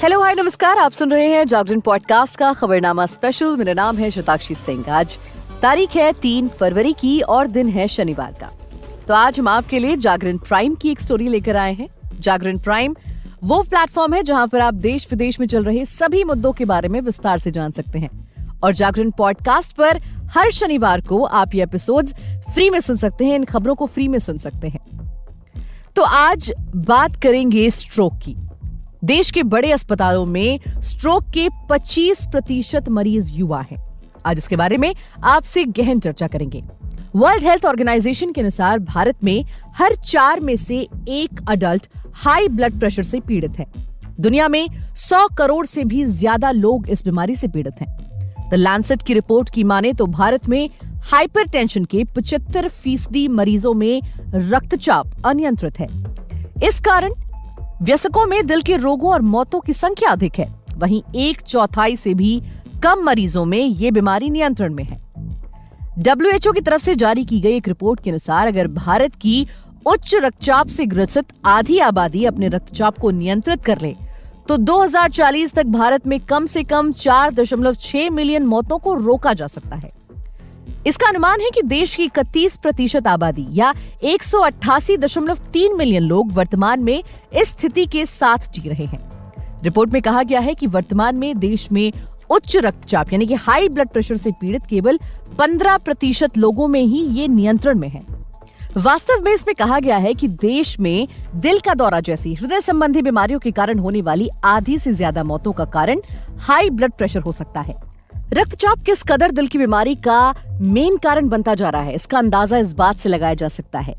Hello hi नमस्कार, आप सुन रहे हैं जागरण पॉडकास्ट का खबरनामा स्पेशल। मेरा नाम है शताक्षी सिंह। आज तारीख है 3 फरवरी की और दिन है शनिवार का। तो आज हम आपके लिए जागरण प्राइम की एक स्टोरी लेकर आए हैं। जागरण प्राइम वो प्लेटफॉर्म है जहां पर आप देश विदेश में चल रहे सभी मुद्दों के बारे में विस्तार से जान सकते हैं। और जागरण पॉडकास्ट पर हर शनिवार को आप ये एपिसोड्स फ्री में सुन सकते हैं, इन खबरों को फ्री में सुन सकते हैं। तो आज बात करेंगे स्ट्रोक की। देश के बड़े अस्पतालों में स्ट्रोक के 25% मरीज युवा हैं। आज इसके बारे में आपसे गहन चर्चा करेंगे। वर्ल्ड हेल्थ ऑर्गेनाइजेशन के अनुसार भारत में हर 4 में से 1 अडल्ट हाई ब्लड प्रेशर से पीड़ित है। दुनिया में 100 करोड़ से भी ज्यादा लोग इस बीमारी से पीड़ित हैं। द लैंसेट की रिपोर्ट की माने तो भारत में हाइपरटेंशन के 75% मरीजों में रक्तचाप अनियंत्रित है। इस कारण वयस्कों में दिल के रोगों और मौतों की संख्या अधिक है। वहीं 1/4 से भी कम मरीजों में ये बीमारी नियंत्रण में है। WHO की तरफ से जारी की गई एक रिपोर्ट के अनुसार अगर भारत की उच्च रक्तचाप से ग्रसित आधी आबादी अपने रक्तचाप को नियंत्रित कर ले तो 2040 तक भारत में कम से कम 4.6 मिलियन मौतों को रोका जा सकता है। इसका अनुमान है कि देश की 31% आबादी या 188.3 मिलियन लोग वर्तमान में इस स्थिति के साथ जी रहे हैं। रिपोर्ट में कहा गया है कि वर्तमान में देश में उच्च रक्तचाप यानी कि हाई ब्लड प्रेशर से पीड़ित केवल 15% लोगों में ही ये नियंत्रण में है। वास्तव में इसमें कहा गया है कि देश में दिल का दौरा जैसी हृदय संबंधी बीमारियों के कारण होने वाली आधी से ज्यादा मौतों का कारण हाई ब्लड प्रेशर हो सकता है। रक्तचाप किस कदर दिल की बीमारी का मेन कारण बनता जा रहा है, इसका अंदाजा इस बात से लगाया जा सकता है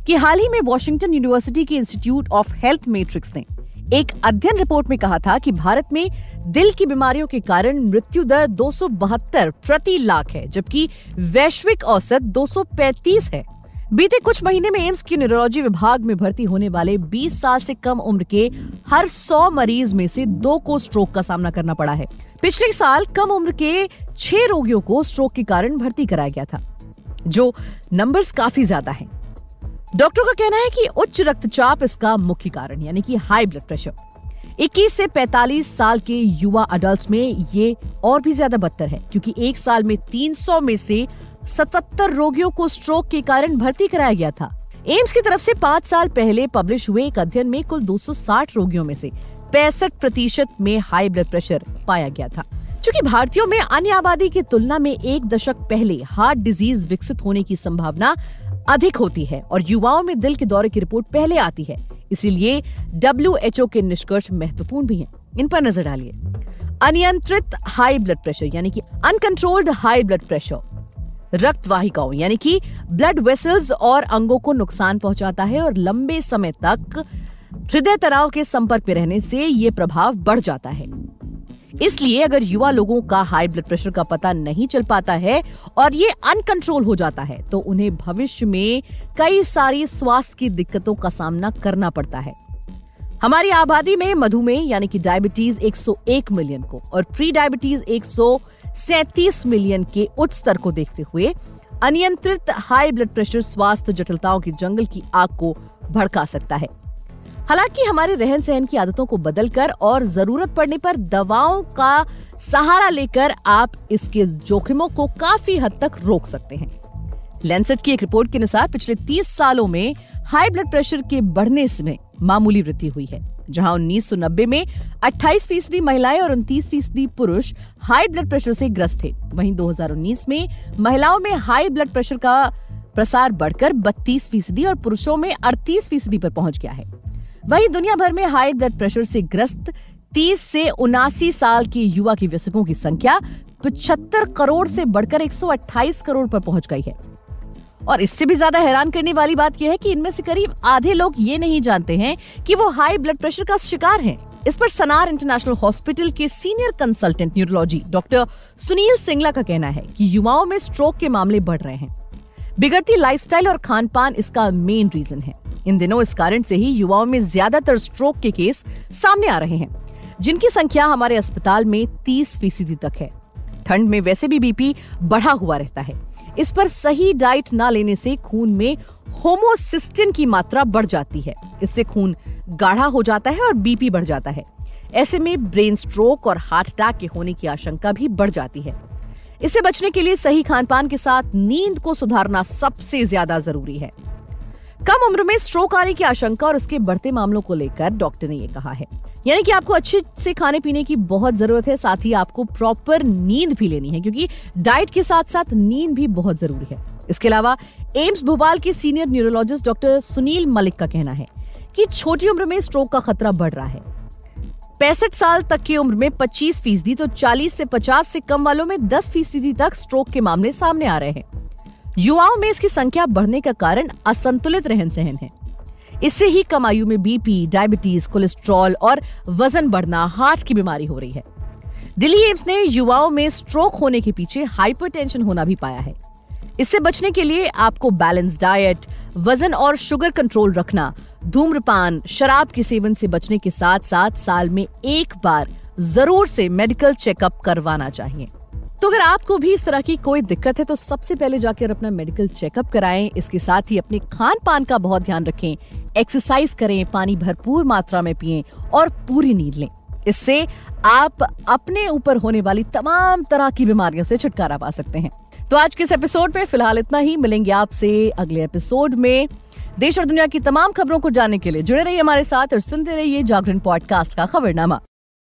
कि हाल ही में वॉशिंगटन यूनिवर्सिटी के इंस्टीट्यूट ऑफ हेल्थ मैट्रिक्स ने एक अध्ययन रिपोर्ट में कहा था कि भारत में दिल की बीमारियों के कारण मृत्यु दर 272 प्रति लाख है, जबकि वैश्विक औसत 235 है। बीते कुछ महीने में एम्स की न्यूरोलॉजी विभाग में भर्ती होने वाले 20 साल से कम उम्र के हर 100 मरीज में से 2 को स्ट्रोक का सामना करना पड़ा है। पिछले साल कम उम्र के 6 रोगियों को स्ट्रोक के कारण भर्ती कराया गया था, जो नंबर्स काफी ज्यादा हैं। डॉक्टरों का कहना है कि उच्च रक्तचाप इसका मुख्य कारण यानी कि हाई ब्लड प्रेशर। 21 से 45 साल के युवा अडल्ट में ये और भी ज्यादा बदतर है, क्योंकि एक साल में 300 में से 77 रोगियों को स्ट्रोक के कारण भर्ती कराया गया था। एम्स की तरफ से 5 साल पहले पब्लिश हुए एक अध्ययन में कुल 260 रोगियों में से 65% में हाई ब्लड प्रेशर पाया गया था। चूंकि भारतीयों में अन्य आबादी की तुलना में 1 दशक पहले हार्ट डिजीज विकसित होने की संभावना अधिक होती है और युवाओं में दिल के दौरे की रिपोर्ट पहले आती है, इसीलिए WHO के निष्कर्ष महत्वपूर्ण भी हैं। इन पर नजर डालिए। अनियंत्रित हाई ब्लड प्रेशर यानी कि अनकंट्रोल्ड हाई ब्लड प्रेशर रक्त वाहिकाओं यानी कि ब्लड वेसल्स और अंगों को नुकसान पहुंचाता है और लंबे समय तक हृदय तनाव के संपर्क में रहने से ये प्रभाव बढ़ जाता है। इसलिए अगर युवा लोगों का हाई ब्लड प्रेशर का पता नहीं चल पाता है और ये अनकंट्रोल हो जाता है तो उन्हें भविष्य में कई सारी स्वास्थ्य की दिक्कतों का सामना करना पड़ता है। हमारी आबादी में मधुमेह यानी कि डायबिटीज 101 मिलियन को और प्री डायबिटीज 137 मिलियन के उच्च स्तर को देखते हुए अनियंत्रित हाई ब्लड प्रेशर स्वास्थ्य जटिलताओं के जंगल की आग को भड़का सकता है। हालांकि हमारे रहन सहन की आदतों को बदलकर और जरूरत पड़ने पर दवाओं का सहारा लेकर आप इसके जोखिमों को काफी हद तक रोक सकते हैं। लैंसेट की एक रिपोर्ट के अनुसार पिछले 30 सालों में हाई ब्लड प्रेशर के बढ़ने में मामूली वृद्धि हुई है। जहां 1990 में 28% महिलाएं और 29% पुरुष हाई ब्लड प्रेशर से ग्रस्त थे, वहीं 2019 में महिलाओं में हाई ब्लड प्रेशर का प्रसार बढ़कर 32% और पुरुषों में 38% पर पहुंच गया है। वहीं दुनिया भर में हाई ब्लड प्रेशर से ग्रस्त 30 से 79 साल के युवा के वयस्कों की संख्या 75 करोड़ से बढ़कर 128 करोड़ पर पहुंच गई है। और इससे भी ज्यादा हैरान करने वाली बात यह है कि इनमें से करीब आधे लोग ये नहीं जानते हैं कि वो हाई ब्लड प्रेशर का शिकार हैं। इस पर सनार इंटरनेशनल हॉस्पिटल के senior consultant neurology doctor Sunil Singla का कहना है कि युवाओं में स्ट्रोक के मामले बढ़ रहे हैं। बिगड़ती लाइफस्टाइल और खान पान इसका मेन रीजन है। इन दिनों इस कारण से ही युवाओं में ज्यादातर स्ट्रोक के केस सामने आ रहे हैं, जिनकी संख्या हमारे अस्पताल में 30% तक है। ठंड में वैसे भी बीपी बढ़ा हुआ रहता है। इस पर सही डाइट ना लेने से खून में होमोसिस्टिन की मात्रा बढ़ जाती है। इससे खून गाढ़ा हो जाता है और बीपी बढ़ जाता है। ऐसे में ब्रेन स्ट्रोक और हार्ट अटैक के होने की आशंका भी बढ़ जाती है। इससे बचने के लिए सही खानपान के साथ नींद को सुधारना सबसे ज्यादा जरूरी है। कम उम्र में स्ट्रोक आने की आशंका और उसके बढ़ते मामलों को लेकर डॉक्टर ने ये कहा है, यानी कि आपको अच्छे से खाने पीने की बहुत जरूरत है, साथ ही आपको प्रॉपर नींद भी लेनी है, क्योंकि डाइट के साथ साथ नींद भी बहुत जरूरी है। इसके अलावा एम्स भोपाल के senior neurologist doctor Sunil Malik का कहना है कि छोटी उम्र में स्ट्रोक का खतरा बढ़ रहा है। 65 साल तक की उम्र में 25% तो 40 से 50 से कम वालों में 10% तक स्ट्रोक के मामले सामने आ रहे हैं। युवाओं में इसकी संख्या बढ़ने का कारण असंतुलित रहन सहन है। इससे ही कम आयु में बीपी, डायबिटीज, कोलेस्ट्रॉल और वजन बढ़ना, हार्ट की बीमारी हो रही है। दिल्ली एम्स ने युवाओं में स्ट्रोक होने के पीछे हाइपरटेंशन होना भी पाया है। इससे बचने के लिए आपको बैलेंस डाइट, वजन और शुगर कंट्रोल रखना, धूम्रपान, शराब के सेवन से बचने के साथ साथ साल में एक बार जरूर से मेडिकल चेकअप करवाना चाहिए। तो अगर आपको भी इस तरह की कोई दिक्कत है तो सबसे पहले जाकर अपना मेडिकल चेकअप कराएं। इसके साथ ही अपने खान पान का बहुत ध्यान रखें, एक्सरसाइज करें, पानी भरपूर मात्रा में पिएं और पूरी नींद लें। इससे आप अपने ऊपर होने वाली तमाम तरह की बीमारियों से छुटकारा पा सकते हैं। तो आज के इस एपिसोड में फिलहाल इतना ही। मिलेंगे आपसे अगले एपिसोड में। देश और दुनिया की तमाम खबरों को जानने के लिए जुड़े रहिए हमारे साथ और सुनते रहिए जागरण पॉडकास्ट का खबरनामा।